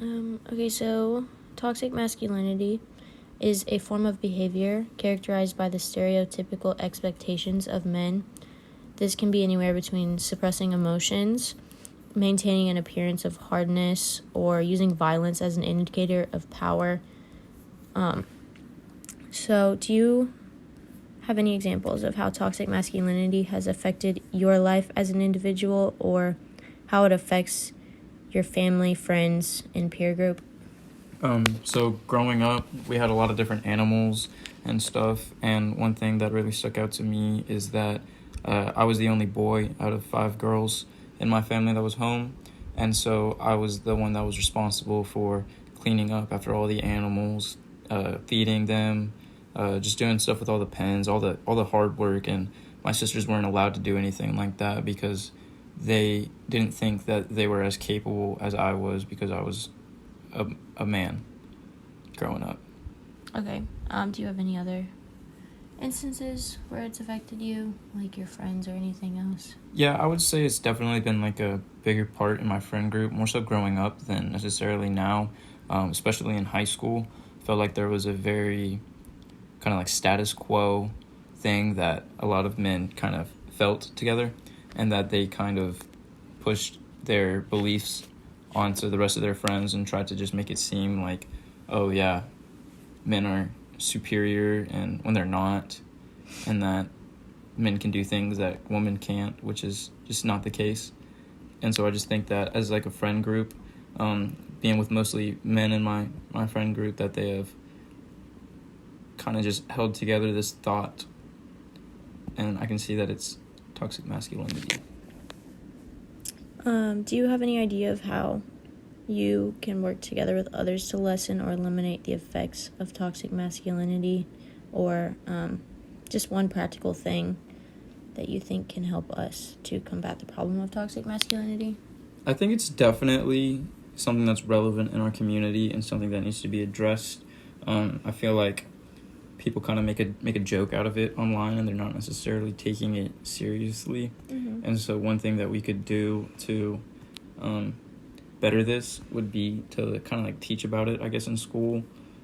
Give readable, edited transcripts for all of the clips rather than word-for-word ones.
Okay, so toxic masculinity is a form of behavior characterized by the stereotypical expectations of men. This can be anywhere between suppressing emotions, maintaining an appearance of hardness, or using violence as an indicator of power. So do you have any examples of how toxic masculinity has affected your life as an individual, or how it affects your family, friends, and peer group? So growing up, we had a lot of different animals and stuff, and one thing that really stuck out to me is that I was the only boy out of 5 girls in my family that was home, and so I was the one that was responsible for cleaning up after all the animals, feeding them, just doing stuff with all the pens, all the hard work, and my sisters weren't allowed to do anything like that because they didn't think that they were as capable as I was because I was a man growing up. Okay. Do you have any other instances where it's affected you, like your friends or anything else? Yeah, I would say it's definitely been like a bigger part in my friend group, more so growing up than necessarily now, especially in high school. I felt like there was a very kind of like status quo thing that a lot of men kind of felt together, and that they kind of pushed their beliefs onto the rest of their friends and tried to just make it seem like, oh yeah, men are superior and when they're not, and that men can do things that women can't, which is just not the case. And so I just think that as like a friend group, being with mostly men in my friend group, that they have kind of just held together this thought, and I can see that it's toxic masculinity. Do you have any idea of how you can work together with others to lessen or eliminate the effects of toxic masculinity, or just one practical thing that you think can help us to combat the problem of toxic masculinity? I think it's definitely something that's relevant in our community and something that needs to be addressed. I feel like people kind of make a joke out of it online, and they're not necessarily taking it seriously. Mm-hmm. And so one thing that we could do to better this would be to kind of like teach about it, I guess, in school,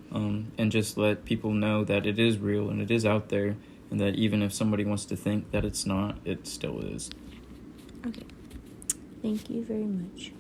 and just let people know that it is real and it is out there, and that even if somebody wants to think that it's not, it still is. Okay. Thank you very much.